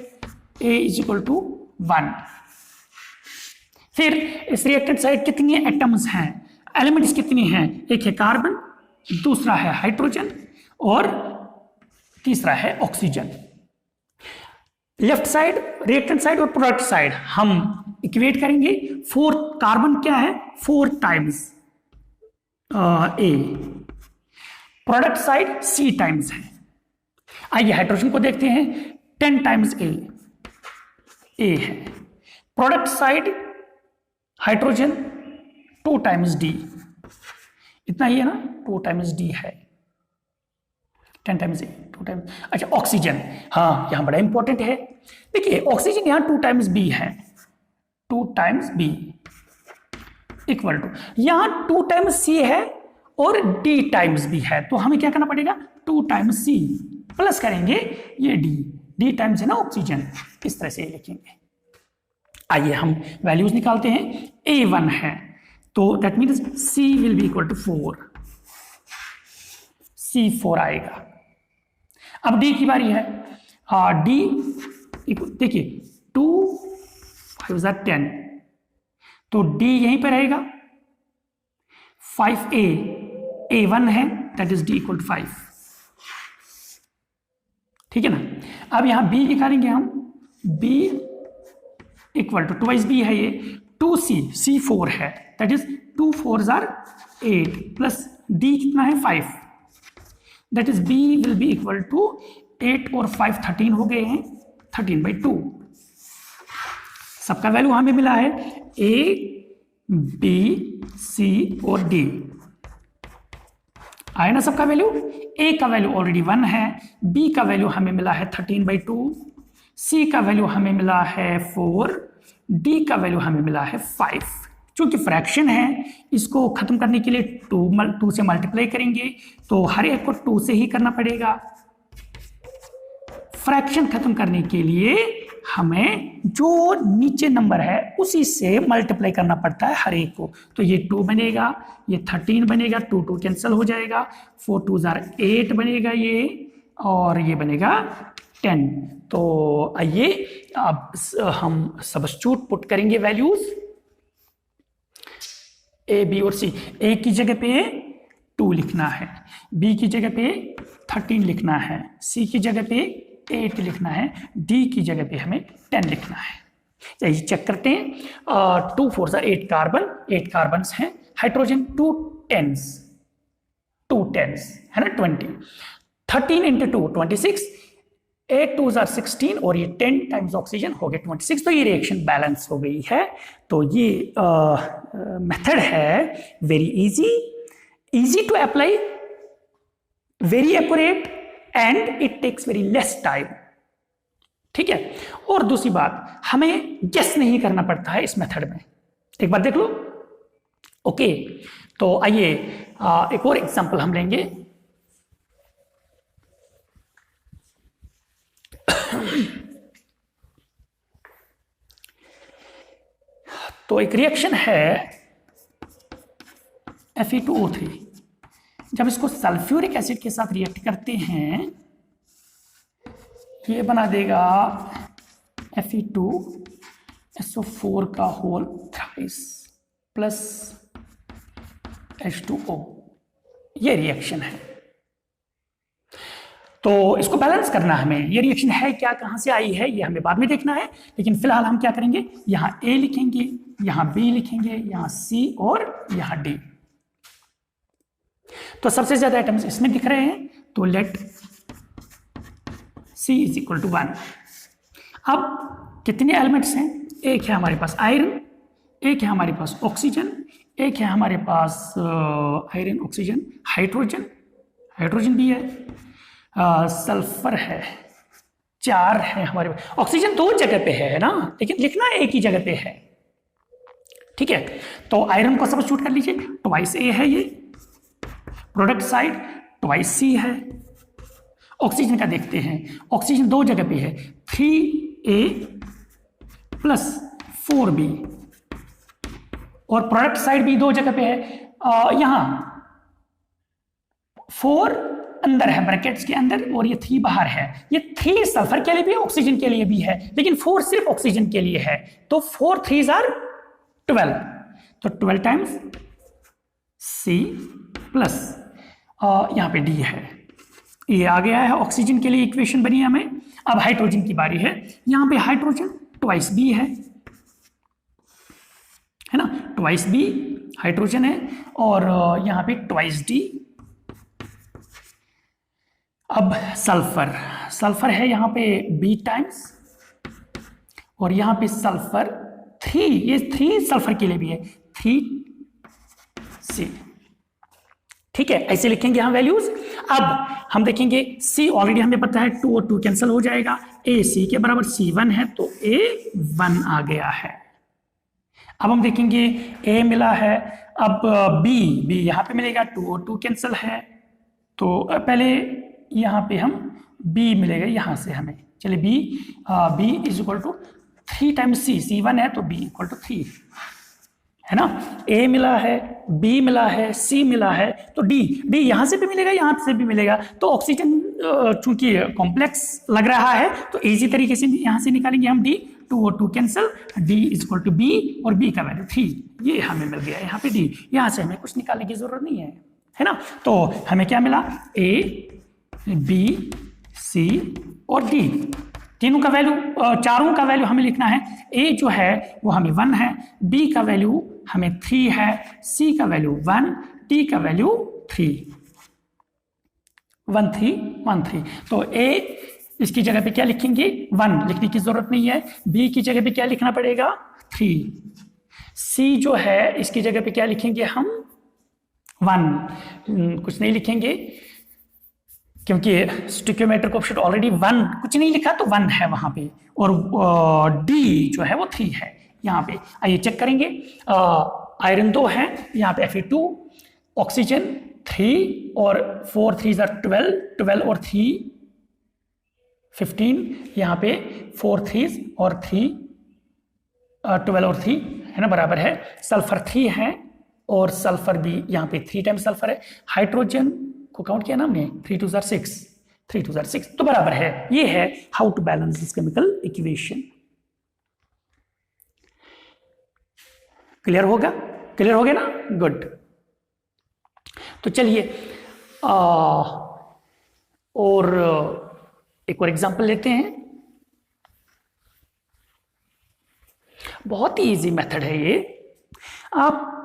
A is equal to 1। फिर इस रिएक्टेंट साइड कितनी एटम्स हैं, एलिमेंट्स कितनी हैं, एक है कार्बन, दूसरा है हाइड्रोजन और तीसरा है oxygen. Left side reactant side और प्रोडक्ट साइड हम इक्वेट करेंगे। 4 कार्बन क्या है 4 टाइम्स ए, प्रोडक्ट साइड C टाइम्स है। आइए हाइड्रोजन को देखते हैं 10 टाइम्स ए है। Product side hydrogen 2 times D, इतना ही है ना, 2 टाइम्स D है, 10 टाइम्स ए 2 टाइम्स। अच्छा ऑक्सीजन, हाँ यहां बड़ा इंपॉर्टेंट है। देखिए ऑक्सीजन यहां 2 टाइम्स B है, 2 टाइम्स B इक्वल टू यहां 2 टाइम्स C है और D टाइम्स B है, तो हमें क्या करना पड़ेगा 2 टाइम्स C प्लस करेंगे ये D टाइम्स है ना ऑक्सीजन, इस तरह से लिखेंगे। आइए हम वैल्यूज निकालते हैं। A1 है तो that means C will be equal to 4, C4 आएगा। अब D की बारी है। D देखिए 2 5 10, तो D यहीं पर रहेगा। 5A A1 है that is D equal to 5, ठीक है ना। अब यहां B निकालेंगे हम, B इक्वल टू 2 B है ये, 2C C4 है दैट इज 2 4 8 प्लस D कितना है 5, that is B will be equal to 8 और 5 13 हो गए हैं, 13/2। सबका वैल्यू हमें मिला है A B C और D, आए ना सबका वैल्यू। A का वैल्यू ऑलरेडी 1 है, B का वैल्यू हमें मिला है 13/2, C का वैल्यू हमें मिला है 4, D का वैल्यू हमें मिला है 5। चूंकि फ्रैक्शन है इसको खत्म करने के लिए 2 से मल्टीप्लाई करेंगे, तो हर एक को 2 से ही करना पड़ेगा। फ्रैक्शन खत्म करने के लिए हमें जो नीचे नंबर है उसी से मल्टीप्लाई करना पड़ता है हर एक को, तो ये 2 बनेगा, ये 13 बनेगा, 2 2 कैंसिल हो जाएगा, 4 2 8 बनेगा ये, और ये बनेगा 10। तो आइए अब हम सब्स्टिट्यूट पुट करेंगे वैल्यूज A B और C। A की जगह पे 2 लिखना है, B की जगह पे 13 लिखना है, C की जगह पे 8 लिखना है, D की जगह पे हमें 10 लिखना है। चलिए चेक करते हैं। 2 4 8 कार्बन, 8 कार्बन हैं। हाइड्रोजन 2 10s है ना 20, 13 इंटू 2 26, 8 2 16 और ये 10 टाइम्स ऑक्सीजन हो गए 26, तो ये रिएक्शन बैलेंस हो गई है। तो ये मेथड है very easy to apply, very accurate and it takes very less time, ठीक है। और दूसरी बात, हमें गेस नहीं करना पड़ता है इस मेथड में, एक बार देख लो। ओके, तो आइए एक और एग्जांपल हम लेंगे। तो एक रिएक्शन है Fe2O3, जब इसको सल्फ्यूरिक एसिड के साथ रिएक्ट करते हैं ये बना देगा Fe2SO4 का होल थ्राइस प्लस H2O, ये रिएक्शन है। तो इसको बैलेंस करना हमें, ये रिएक्शन है क्या, कहां से आई है, ये हमें बाद में देखना है, लेकिन फिलहाल हम क्या करेंगे, यहां A लिखेंगे, यहां B लिखेंगे, यहां C और यहां D। तो सबसे ज्यादा आइटम्स इसमें दिख रहे हैं, तो let C is equal to 1। अब कितने एलिमेंट्स हैं, एक है हमारे पास आयरन, एक है हमारे पास ऑक्सीजन, एक है हमारे पास आयरन ऑक्सीजन हाइड्रोजन भी है, सल्फर है, 4 है हमारे पास। ऑक्सीजन 2 जगह पे है ना, लेकिन लिखना एक ही जगह पे है, ठीक है। तो आयरन को सब्स्टिट्यूट कर लीजिए, ट्वाइस A है ये, प्रोडक्ट साइड ट्वाइस C है। ऑक्सीजन का देखते हैं, ऑक्सीजन 2 जगह पे है, 3A प्लस 4B, और प्रोडक्ट साइड भी 2 जगह पे है। यहां 4 अंदर है ब्रैकेट्स के अंदर और ये 3 बाहर है। ये 3 सल्फर के लिए भी ऑक्सीजन के लिए भी है, लेकिन 4 सिर्फ ऑक्सीजन के लिए है, तो 4 3s are 12, तो 12 टाइम्स C प्लस, यहाँ पे डी है, ये आ गया है, ऑक्सीजन के लिए इक्वेशन बनी है हमें। अब हाइड्रोजन की बारी है, यहाँ पे हाइड्रोजन ट्वाइस बी है ना, ट्वाइस बी हाइड्रोजन है, और यहाँ पे ट्वाइस डी। अब सल्फर, सल्फर है यहाँ पे बी टाइम्स, और यहाँ पे सल्फर 3, ये 3 सल्फर के लिए भी है, 3C। ठीक है, ऐसे लिखेंगे हम वैल्यूज। अब हम देखेंगे C ऑलरेडी हमें पता है, 2 और 2 कैंसिल हो जाएगा, A C के बराबर C1 है तो A1 आ गया है। अब हम देखेंगे A मिला है, अब B यहाँ पे मिलेगा, 2 और 2 कैंसिल है, तो पहले यहाँ पे हम B मिलेगा यहाँ से हमें, चलिए B is equal to 3 times C1 है तो B इक्वल टू 3 है ना। A मिला है, B मिला है, C मिला है, तो D यहाँ से भी मिलेगा, यहाँ से भी मिलेगा, तो ऑक्सीजन चूंकि कॉम्प्लेक्स लग रहा है तो इजी तरीके से यहाँ से निकालेंगे हम D, 2 और 2 cancel, D is equal to B, और B का वैल्यू 3, ये हमें मिल गया यहाँ पे D। यहाँ से हमें कुछ निकालने की जरूरत नहीं है ना। तो हमें क्या मिला, A B C और D, तीनों का वैल्यू, चारों का वैल्यू हमें लिखना है। A जो है वो हमें 1 है, B का वैल्यू हमें 3 है, C का वैल्यू 1, D का वैल्यू 3, 1 3 1 3। तो A इसकी जगह पे क्या लिखेंगे, 1 लिखने की जरूरत नहीं है, B की जगह पे क्या लिखना पड़ेगा, 3, C जो है इसकी जगह पे क्या लिखेंगे हम, 1, कुछ नहीं लिखेंगे क्योंकि स्टिक्योमेट्र कोएफिशिएंट ऑलरेडी 1, कुछ नहीं लिखा तो 1 है वहां पे, और D जो है वो 3 है यहाँ पे। आइए चेक करेंगे, आयरन 2 है, यहाँ पे Fe2, ऑक्सीजन 3 और 4 3 12, 12 और 3 15, यहाँ पे 4 3 और 3 12 और 3 है ना, बराबर है। सल्फर 3 है और सल्फर भी यहाँ पे 3 टाइम्स सल्फर है। हाइड्रोजन को काउंट किया ना हमने, 3 2 6, 3 2 6, तो बराबर है। ये है how to balance this chemical equation. Clear होगा, क्लियर हो गया ना, गुड। तो चलिए और एक और एग्जांपल लेते हैं। बहुत ही इजी मेथड है ये, आप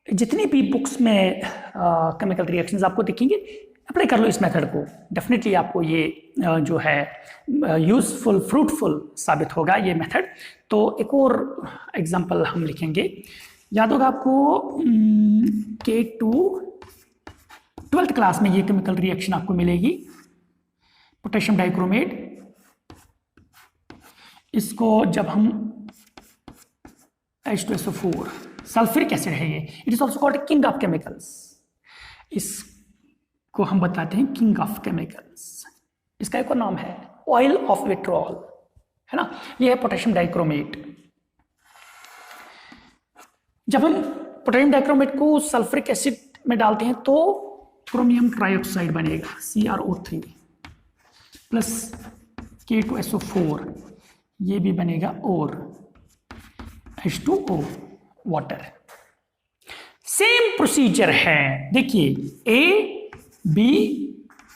जितनी भी बुक्स में केमिकल रिएक्शंस आपको दिखेंगे, अप्लाई कर लो इस मेथड को, डेफिनेटली आपको ये जो है यूजफुल फ्रूटफुल साबित होगा ये मेथड। तो एक और एग्जांपल हम लिखेंगे, याद होगा आपको K2 12th क्लास में ये केमिकल रिएक्शन आपको मिलेगी, पोटेशियम डाइक्रोमेट, इसको जब हम H2SO4, सल्फ्यूरिक एसिड है ये, it is also called king of chemicals, इसको हम बताते हैं किंग ऑफ केमिकल्स। इसका एक और नाम है ऑयल ऑफ विट्रॉल, है ना। ये है पोटेशियम डाइक्रोमेट। जब हम पोटेशियम डाइक्रोमेट को सल्फ्यूरिक एसिड में डालते हैं तो क्रोमियम ट्राइऑक्साइड बनेगा, CrO3 प्लस K2SO4, ये भी बनेगा, और H2O वाटर। सेम प्रोसीजर है, देखिए A B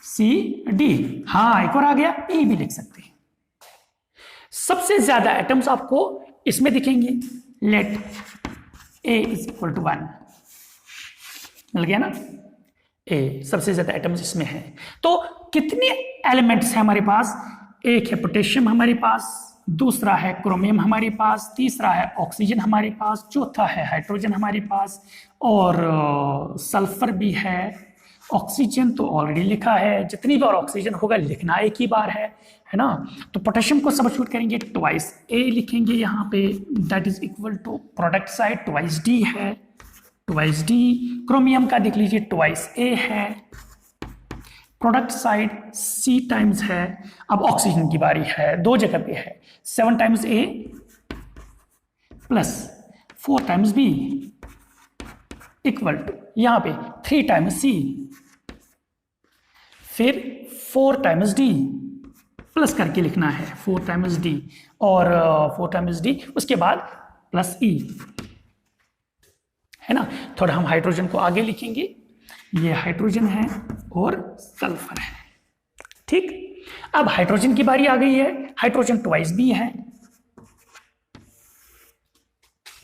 C D, हाँ एक और आ गया, E भी लिख सकते हैं। सबसे ज्यादा एटम्स आपको इसमें दिखेंगे, let A is equal to 1, मिल गया ना, A सबसे ज्यादा एटम्स इसमें है। तो कितने एलिमेंट्स हैं हमारे पास, एक है पोटेशियम हमारे पास, दूसरा है क्रोमियम हमारे पास, तीसरा है ऑक्सीजन हमारे पास, चौथा है हाइड्रोजन हमारे पास, और सल्फर भी है। ऑक्सीजन तो ऑलरेडी लिखा है, जितनी बार ऑक्सीजन होगा लिखना एक ही बार है ना। तो पोटेशियम को सब्स्टिट्यूट करेंगे, ट्वाइस A लिखेंगे यहाँ पे, that is equal to product side twice D है, ट्वाइस D। क्रोमियम का देख लीजिए, ट्वाइस A है, प्रोडक्ट साइड C टाइम्स है। अब ऑक्सीजन की बारी है, दो जगह पे है, 7 times A plus 4 times B equal to यहाँ पे 3 टाइम्स C, फिर 4 टाइम्स D प्लस करके लिखना है, 4 टाइम्स D और 4 टाइम्स D, उसके बाद प्लस E, है ना। थोड़ा हम हाइड्रोजन को आगे लिखेंगे, ये हाइड्रोजन है और सल्फर है। ठीक, अब हाइड्रोजन की बारी आ गई है। हाइड्रोजन ट्वाइस बी है,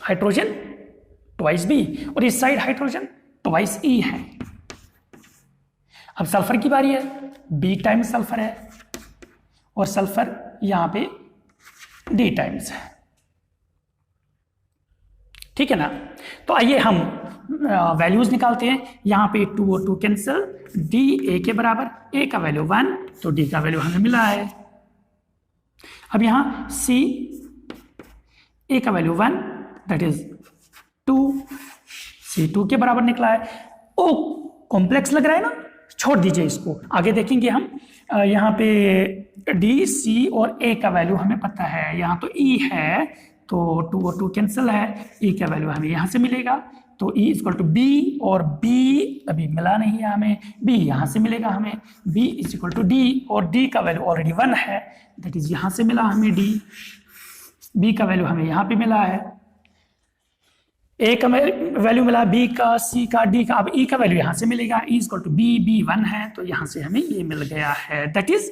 हाइड्रोजन ट्वाइस बी, और इस साइड हाइड्रोजन ट्वाइस ई है। अब सल्फर की बारी है, बी टाइम्स सल्फर है और सल्फर यहां पे डी टाइम्स है। ठीक है ना। तो आइए हम वैल्यूज निकालते हैं। यहां पे 2 और 2 कैंसिल, डी ए के बराबर, ए का वैल्यू 1 तो डी का वैल्यू हमें मिला है। अब यहां सी, ए का वैल्यू 1 दैट इज 2, सी 2 के बराबर निकला है। ओ कॉम्प्लेक्स लग रहा है ना, छोड़ दीजिए इसको, आगे देखेंगे हम। यहाँ पे डी सी और ए का वैल्यू हमें पता है, यहाँ तो ई है तो 2 और 2 कैंसिल है, ई का वैल्यू हमें यहाँ से मिलेगा तो ई इक्वल टू बी, और बी अभी मिला नहीं है हमें, बी यहाँ से मिलेगा हमें, B is equal to D, और डी का वैल्यू ऑलरेडी 1 है दैट इज यहाँ से मिला हमें डी, बी का वैल्यू हमें यहाँ पे मिला है, ए का वैल्यू मिला, बी का, सी का, डी का, अब ई का वैल्यू यहां से मिलेगा, E equal to B, B 1 है तो यहां से हमें ये मिल गया है that is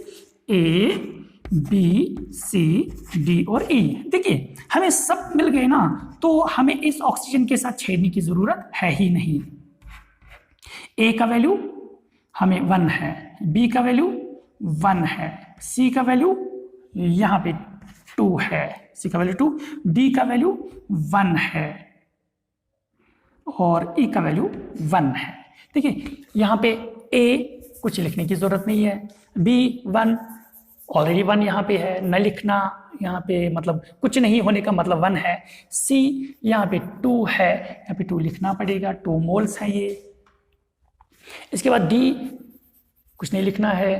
A B C D और ई। देखिए हमें सब मिल गए ना, तो हमें इस ऑक्सीजन के साथ छेड़ने की जरूरत है ही नहीं। ए का वैल्यू हमें 1 है, बी का वैल्यू 1 है, सी का वैल्यू यहां पे 2 है, सी का वैल्यू 2, डी का वैल्यू 1 है और ई का वैल्यू 1 है। देखिए यहाँ पे ए कुछ लिखने की जरूरत नहीं है, बी 1 ऑलरेडी 1 यहाँ पे है, न लिखना यहाँ पे मतलब कुछ नहीं होने का मतलब 1 है, सी यहाँ पे 2 है, यहाँ पे 2 लिखना पड़ेगा, 2 मोल्स है ये। इसके बाद डी कुछ नहीं लिखना है,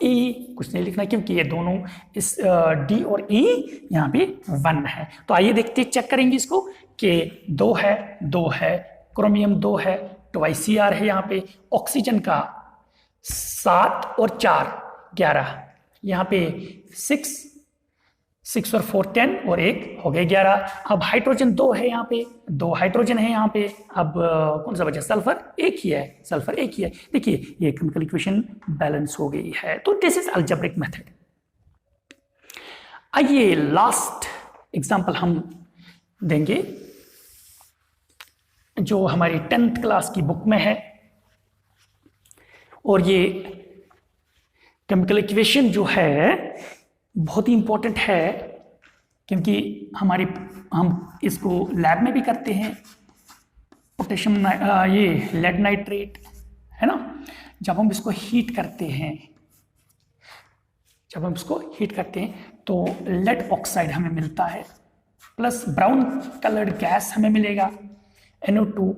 ई कुछ नहीं लिखना क्योंकि ये दोनों इस डी और ई यहाँ पे 1 है। तो आइए देखते चेक करेंगे इसको कि 2 है, क्रोमियम 2 है, ट्वाइस CR है यहाँ पे, ऑक्सीजन का 7 और 4 11, यहाँ पे 6 और 4 10 और 1 हो गए 11। अब हाइड्रोजन 2 है यहाँ पे, 2 हाइड्रोजन है यहाँ पे, अब कौन सा बचा, सल्फर 1 ही है, सल्फर 1 ही है। देखिए ये केमिकल इक्वेशन बैलेंस हो गई है। तो दिस इज अलजेब्रिक मेथड। आइए लास्ट एग्जांपल हम देंगे जो हमारी 10th क्लास की बुक में है, और ये केमिकल इक्वेशन जो है बहुत ही इंपॉर्टेंट है क्योंकि हम इसको लैब में भी करते हैं। पोटेशियम ये लेड नाइट्रेट है ना, जब हम इसको हीट करते हैं तो लेड ऑक्साइड हमें मिलता है, प्लस ब्राउन कलर्ड गैस हमें मिलेगा NO2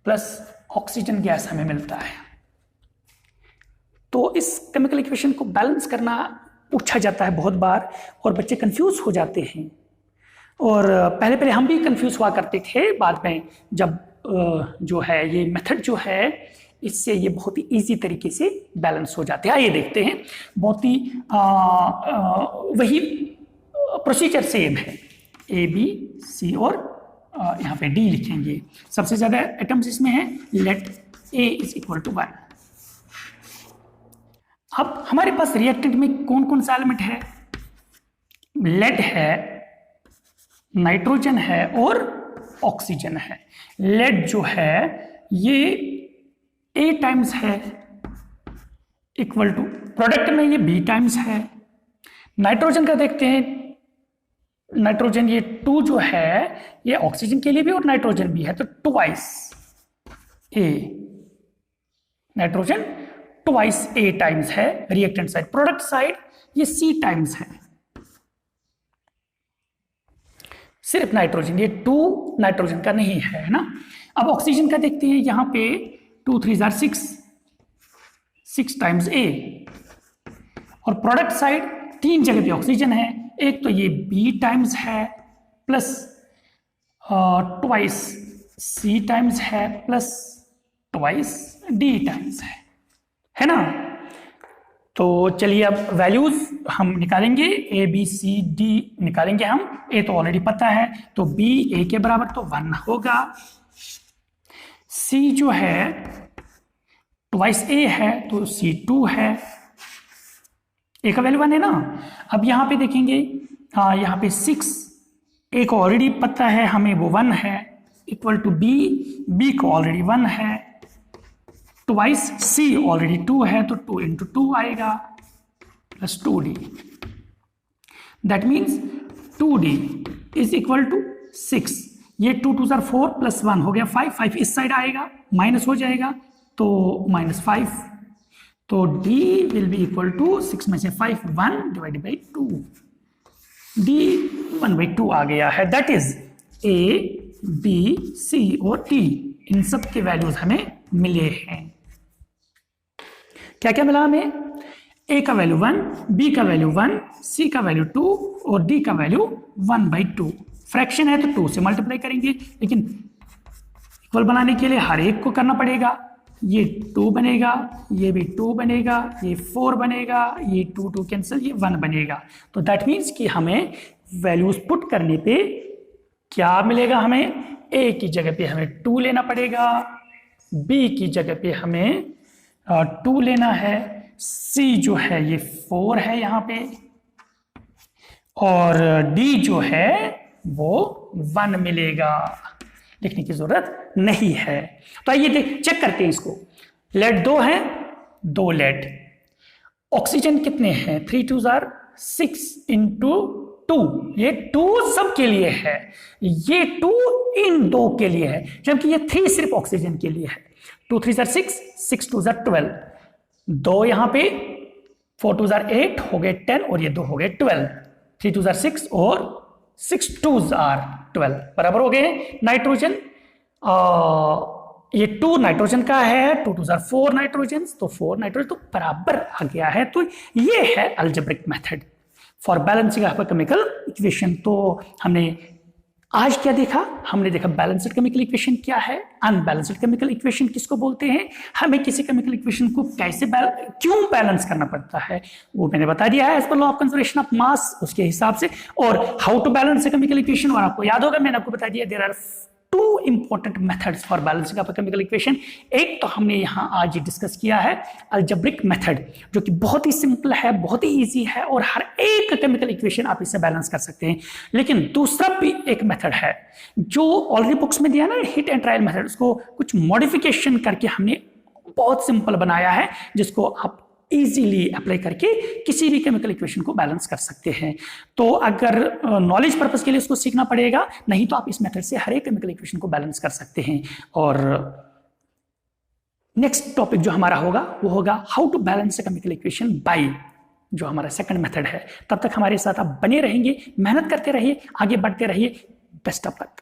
प्लस ऑक्सीजन गैस हमें मिलता है। तो इस केमिकल इक्वेशन को बैलेंस करना पूछा जाता है बहुत बार और बच्चे कंफ्यूज हो जाते हैं, और पहले हम भी कंफ्यूज हुआ करते थे, बाद में जब जो है ये मेथड जो है इससे ये बहुत ही इजी तरीके से बैलेंस हो जाते हैं। आइए देखते हैं, बहुत ही वही प्रोसीजर सेम है, ए बी सी और यहाँ पे डी लिखेंगे। सबसे ज्यादा एटम्स इसमें है, let a is equal to 1। अब हमारे पास रिएक्टेंट में कौन कौन सा एलिमेंट है, लेड है, नाइट्रोजन है और ऑक्सीजन है। लेड जो है ये ए टाइम्स है इक्वल टू, प्रोडक्ट में ये बी टाइम्स है। नाइट्रोजन का देखते हैं, नाइट्रोजन ये 2 जो है ये ऑक्सीजन के लिए भी और नाइट्रोजन भी है, तो ट्वाइस ए, नाइट्रोजन ट्वाइस ए टाइम्स है रिएक्टेंट साइड। प्रोडक्ट साइड ये सी टाइम्स है, सिर्फ नाइट्रोजन, ये 2 नाइट्रोजन का नहीं है ना। अब ऑक्सीजन का देखते हैं, यहां पे 2 3 6 टाइम्स ए, और प्रोडक्ट साइड 3 जगह पे ऑक्सीजन है, एक तो ये बी टाइम्स है प्लस ट्वाइस सी टाइम्स है प्लस ट्वाइस डी टाइम्स है ना। तो चलिए अब वैल्यूज हम निकालेंगे, ए बी सी डी निकालेंगे हम। ए तो ऑलरेडी पता है, तो बी ए के बराबर तो 1 होगा, सी जो है ट्वाइस ए है तो C2 है, ए का वैल्यू 1 है ना। अब यहाँ पे देखेंगे, यहाँ पे 6 ए को ऑलरेडी पता है हमें, वो 1 है, इक्वल टू बी को ऑलरेडी 1 है, ट्वाइस सी ऑलरेडी 2 है तो 2 इंटू 2 आएगा plus 2D। That means 2D is equal to 6, ये 2 2 4 प्लस 1 हो गया 5, 5 इस साइड आएगा, माइनस हो जाएगा तो -5, तो D will be equal to 6 में से 5 1 डिवाइडेड बाई 2, D 1/2 आ गया है। That is A B C और T, इन सब के वैल्यूज हमें मिले हैं। क्या क्या मिला हमें? A का वैल्यू 1, B का वैल्यू 1, C का वैल्यू 2 और D का वैल्यू 1/2। फ्रैक्शन है तो 2 से मल्टीप्लाई करेंगे, लेकिन इक्वल बनाने के लिए हर एक को करना पड़ेगा। ये 2 बनेगा, ये भी 2 बनेगा, ये 4 बनेगा, ये 2 2 कैंसिल, ये 1 बनेगा। तो दैट मीन्स कि हमें वैल्यूज पुट करने पे क्या मिलेगा? हमें A की जगह पे हमें 2 लेना पड़ेगा, B की जगह पे हमें 2 लेना है, C जो है ये 4 है यहाँ पे, और D जो है वो 1 मिलेगा। लिखने की जरूरत नहीं है। तो आइए चेक करते हैं इसको। लेड 2 है, 2 लेड। ऑक्सीजन कितने हैं? 3 2 6 इंटू 2, ये 2 सब के लिए है, ये 2 इन 2 के लिए है, जबकि ये 3 सिर्फ ऑक्सीजन के लिए है। 2 3 6, 6 2 12, 2 यहां पे, 4 2 8 हो गए 10 और ये 2 हो गए 12, 3 2 6 और 6 2 12 बराबर हो गए। नाइट्रोजन, ये 2 नाइट्रोजन का है, 2 2 4 नाइट्रोजन, तो 4 नाइट्रोजन तो बराबर आ गया है। तो ये है algebraic method for balancing of chemical equation. तो हमने आज क्या देखा? हमने देखा बैलेंस्ड केमिकल इक्वेशन क्या है, अनबैलेंस्ड केमिकल इक्वेशन किसको बोलते हैं, हमें किसी केमिकल इक्वेशन को कैसे क्यों बैलेंस करना पड़ता है वो मैंने बता दिया है as per law of conservation of mass, उसके हिसाब से, और how to balance chemical equation. और आपको याद होगा मैंने आपको बता दिया there are 2 important methods for balancing of chemical equation. एक तो हमने यहाँ आज डिस्कस किया है अलजेब्रिक मेथड, जो कि बहुत ही सिंपल है, बहुत ही इजी है, और हर एक केमिकल इक्वेशन आप इससे बैलेंस कर सकते हैं। लेकिन दूसरा भी एक मेथड है जो ऑलरेडी बुक्स में दिया ना, हिट एंड ट्रायल मेथड, उसको कुछ मॉडिफिकेशन करके हमने बहुत सिंपल बनाया है, जिसको आप इजीली अप्लाई करके किसी भी केमिकल इक्वेशन को बैलेंस कर सकते हैं। तो अगर नॉलेज पर्पस के लिए इसको सीखना पड़ेगा, नहीं तो आप इस मेथड से हर एक केमिकल इक्वेशन को बैलेंस कर सकते हैं। और नेक्स्ट टॉपिक जो हमारा होगा वो होगा how to balance chemical equation by, जो हमारा सेकंड मेथड है। तब तक हमारे साथ आप बने रहेंगे, मेहनत करते रहिए, आगे बढ़ते रहिए। Best of luck.